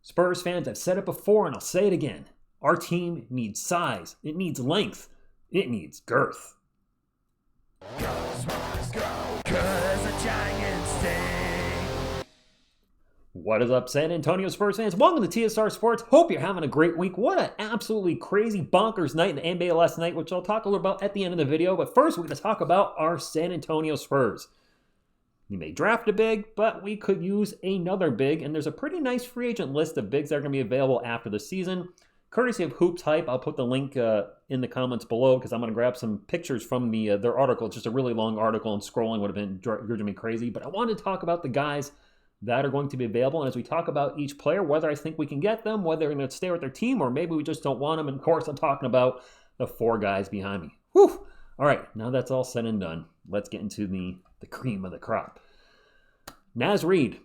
Spurs fans, I've said it before and I'll say it again. Our team needs size. It needs length. It needs girth. Go, Spurs, go, 'cause the Giants stay. What is up, San Antonio Spurs fans? Welcome to TSR Sports. Hope you're having a great week. What an absolutely crazy bonkers night in the NBA last night, which I'll talk a little about at the end of the video. But first, we're going to talk about our San Antonio Spurs. We may draft a big, but we could use another big, and there's a pretty nice free agent list of bigs that are going to be available after the season. Courtesy of Hoops Hype, I'll put the link in the comments below because I'm going to grab some pictures from their article. It's just a really long article, and scrolling would have been driving me crazy. But I wanted to talk about the guys that are going to be available, and as we talk about each player, whether I think we can get them, whether they're going to stay with their team, or maybe we just don't want them. And of course, I'm talking about the four guys behind me. Whew! All right, now that's all said and done, let's get into the cream of the crop. Naz Reid.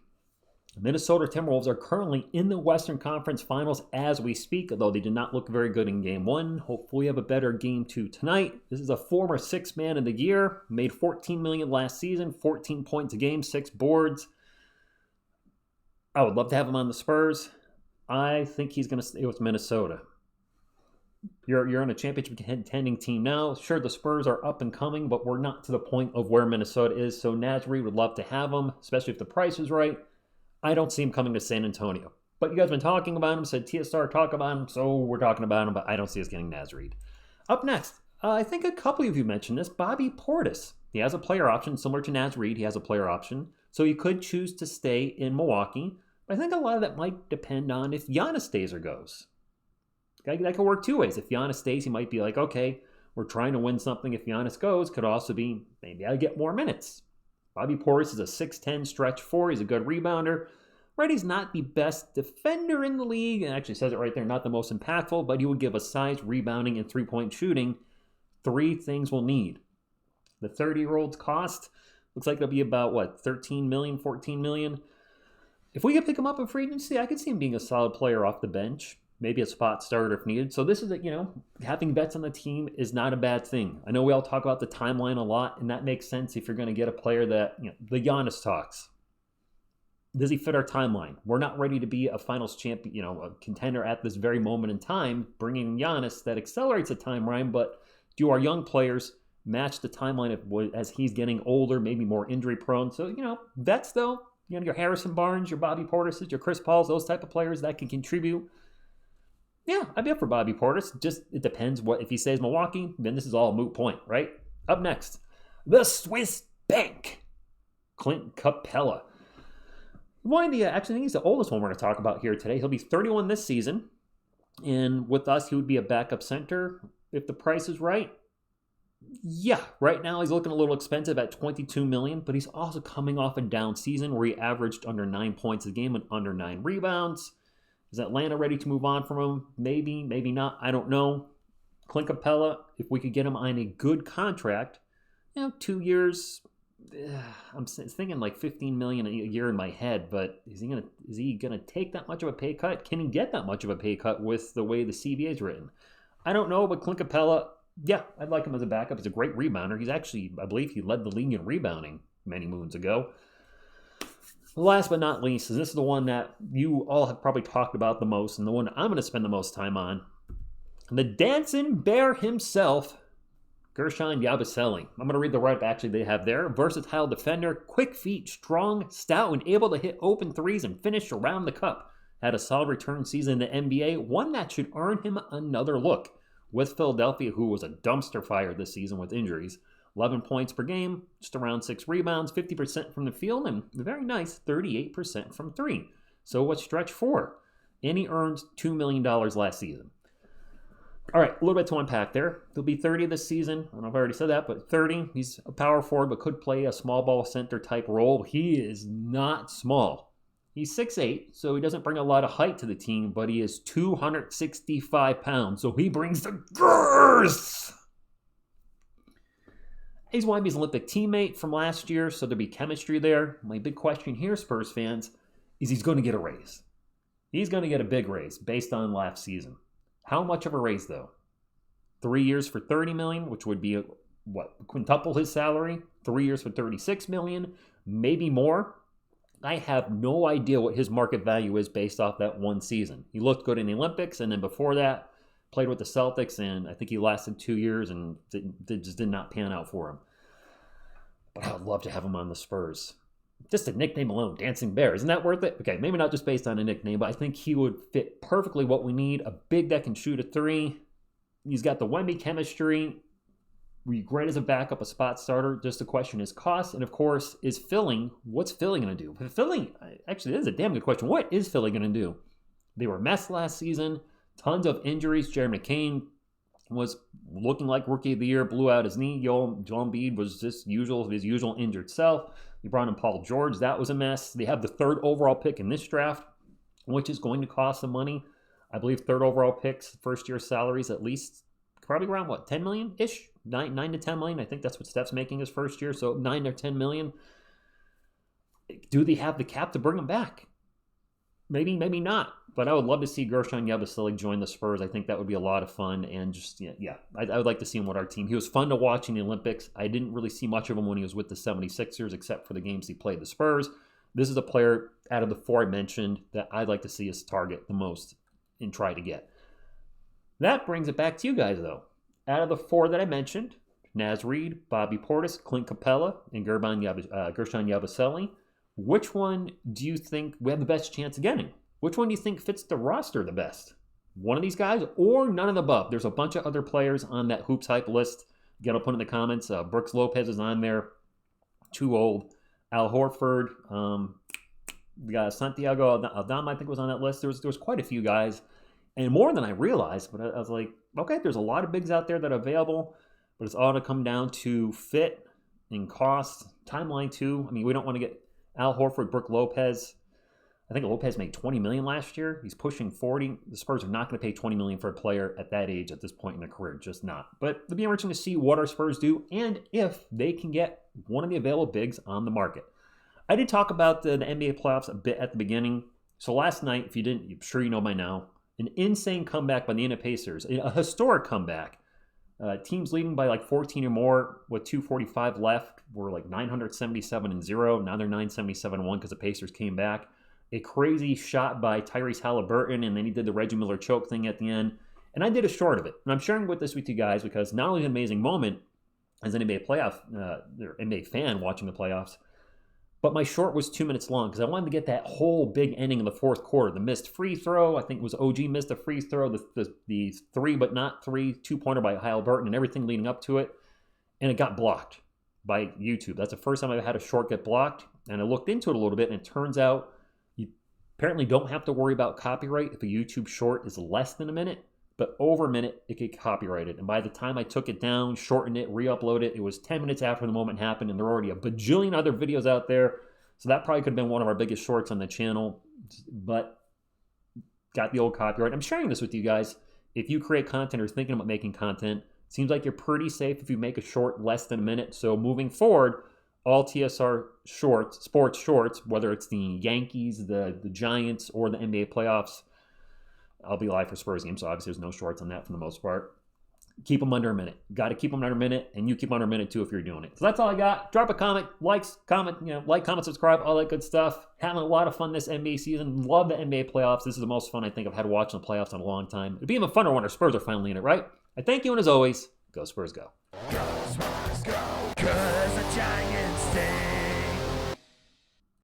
Minnesota Timberwolves are currently in the Western Conference Finals as we speak, although they did not look very good in Game 1. Hopefully we have a better Game 2 tonight. This is a former sixth man of the year, made $14 million last season, 14 points a game, 6 boards. I would love to have him on the Spurs. I think he's going to stay with Minnesota. You're on a championship contending team now. Sure, the Spurs are up and coming, but we're not to the point of where Minnesota is. So Naz Reid would love to have him, especially if the price is right. I don't see him coming to San Antonio. But you guys have been talking about him, said TSR talk about him, so we're talking about him, but I don't see us getting Naz Reid. Up next, I think a couple of you mentioned this, Bobby Portis. He has a player option similar to Naz Reid. He has a player option, so he could choose to stay in Milwaukee. But I think a lot of that might depend on if Giannis stays or goes. That could work two ways. If Giannis stays, he might be like, okay, we're trying to win something. If Giannis goes, could also be, maybe I get more minutes. Bobby Portis is a 6'10 stretch 4. He's a good rebounder. Right, he's not the best defender in the league. It actually says it right there, not the most impactful, but he would give us size, rebounding, and three-point shooting. 3 things we'll need. The 30-year-old's cost looks like it'll be about, $13 million, $14 million. If we could pick him up in free agency, I could see him being a solid player off the bench. Maybe a spot starter if needed. So this is, having vets on the team is not a bad thing. I know we all talk about the timeline a lot, and that makes sense if you're going to get a player that, the Giannis talks. Does he fit our timeline? We're not ready to be a finals champion, a contender at this very moment in time. Bringing in Giannis, that accelerates the timeline, but do our young players match the timeline as he's getting older, maybe more injury prone? So, vets though, your Harrison Barnes, your Bobby Portis, your Chris Pauls, those type of players that can contribute. Yeah, I'd be up for Bobby Portis. Just, it depends if he stays Milwaukee, then this is all a moot point, right? Up next, the Swiss Bank, Clint Capella. Actually, I think he's the oldest one we're going to talk about here today. He'll be 31 this season, and with us, he would be a backup center if the price is right. Yeah, right now he's looking a little expensive at $22 million, but he's also coming off a down season where he averaged under 9 points a game and under 9 rebounds. Is Atlanta ready to move on from him? Maybe, maybe not. I don't know. Clint Capella, if we could get him on a good contract, 2 years. I'm thinking like $15 million a year in my head, but is he gonna take that much of a pay cut? Can he get that much of a pay cut with the way the CBA is written? I don't know, but Clint Capella, yeah, I'd like him as a backup. He's a great rebounder. He's actually, I believe he led the league in rebounding many moons ago. Last but not least, and this is the one that you all have probably talked about the most, and the one I'm going to spend the most time on, the dancing bear himself, Gershon Yabiselli. I'm going to read the write-up actually they have there. Versatile defender, quick feet, strong, stout, and able to hit open threes and finish around the cup. Had a solid return season in the NBA, one that should earn him another look. With Philadelphia, who was a dumpster fire this season with injuries. 11 points per game, just around 6 rebounds, 50% from the field, and very nice 38% from 3. So what's stretch 4? And he earned $2 million last season. All right, a little bit to unpack there. He'll be 30 this season. I don't know if I already said that, but 30. He's a power forward, but could play a small ball center type role. He is not small. He's 6'8", so he doesn't bring a lot of height to the team, but he is 265 pounds, so he brings the girth. He's Wemby's Olympic teammate from last year, so there'll be chemistry there. My big question here, Spurs fans, is he's going to get a raise. He's going to get a big raise based on last season. How much of a raise, though? 3 years for $30 million, which would be, quintuple his salary. 3 years for $36 million, maybe more. I have no idea what his market value is based off that one season. He looked good in the Olympics, and then before that, played with the Celtics, and I think he lasted 2 years, and it just did not pan out for him. But I would love to have him on the Spurs. Just a nickname alone, Dancing Bear. Isn't that worth it? Okay, maybe not just based on a nickname, but I think he would fit perfectly what we need. A big that can shoot a three. He's got the Wemby chemistry. We're great as a backup, a spot starter. Just the question is cost. And of course, is filling. What's Philly going to do? Philly, actually, this is a damn good question. What is Philly going to do? They were a mess last season. Tons of injuries. Jeremy McCain was looking like rookie of the year, blew out his knee. Joel Embiid was just his usual injured self. You brought in Paul George. That was a mess. They have the 3rd overall pick in this draft, which is going to cost some money. I believe 3rd overall picks, first-year salaries at least probably around, 10 million-ish? 9 to 10 million. I think that's what Steph's making his first year, so 9 to 10 million. Do they have the cap to bring him back? Maybe, maybe not. But I would love to see Gershon Yabiselli join the Spurs. I think that would be a lot of fun. And just, I would like to see him with our team. He was fun to watch in the Olympics. I didn't really see much of him when he was with the 76ers, except for the games he played the Spurs. This is a player out of the 4 I mentioned that I'd like to see us target the most and try to get. That brings it back to you guys, though. Out of the 4 that I mentioned, Naz Reid, Bobby Portis, Clint Capella, and Gershon Yabiselli, which one do you think we have the best chance of getting? Which one do you think fits the roster the best? One of these guys or none of the above? There's a bunch of other players on that Hoops Hype list. Again, I'll put in the comments. Brooks Lopez is on there. Too old. Al Horford. We got Santiago Aldama, I think, was on that list. There was quite a few guys. And more than I realized. But I was like, okay, there's a lot of bigs out there that are available. But it's all to come down to fit and cost. Timeline, too. I mean, we don't want to get Al Horford, Brooke Lopez. I think Lopez made $20 million last year. He's pushing 40. The Spurs are not going to pay $20 million for a player at that age at this point in their career. Just not. But it'll be interesting to see what our Spurs do and if they can get one of the available bigs on the market. I did talk about the NBA playoffs a bit at the beginning. So last night, if you didn't, I'm sure you know by now, an insane comeback by the Indiana Pacers. A historic comeback. Teams leading by like 14 or more with 2:45 left were like 977-0. Now they're 977-1 because the Pacers came back. A crazy shot by Tyrese Halliburton, and then he did the Reggie Miller choke thing at the end. And I did a short of it. And I'm sharing this with you guys because not only an amazing moment as an NBA NBA fan watching the playoffs, but my short was 2 minutes long because I wanted to get that whole big ending in the fourth quarter. The missed free throw, I think it was OG missed a free throw, the 3 but not 3 2-pointer by Halliburton and everything leading up to it. And it got blocked by YouTube. That's the first time I've had a short get blocked. And I looked into it a little bit, and it turns out you apparently don't have to worry about copyright if a YouTube short is less than a minute. But over a minute, it get copyrighted. And by the time I took it down, shortened it, re-uploaded it, it was 10 minutes after the moment happened, and there are already a bajillion other videos out there. So that probably could have been one of our biggest shorts on the channel, but got the old copyright. I'm sharing this with you guys. If you create content or thinking about making content, it seems like you're pretty safe if you make a short less than a minute. So moving forward, all TSR sports shorts, whether it's the Yankees, the Giants, or the NBA playoffs, I'll be live for Spurs games, so obviously there's no shorts on that for the most part. Keep them under a minute. Got to keep them under a minute, and you keep them under a minute too if you're doing it. So that's all I got. Drop a comment, like, comment, subscribe, all that good stuff. Having a lot of fun this NBA season. Love the NBA playoffs. This is the most fun I think I've had watching the playoffs in a long time. It'd be even funner when our Spurs are finally in it, right? I thank you, and as always, go Spurs, go. Go Spurs, go, 'cause the Giants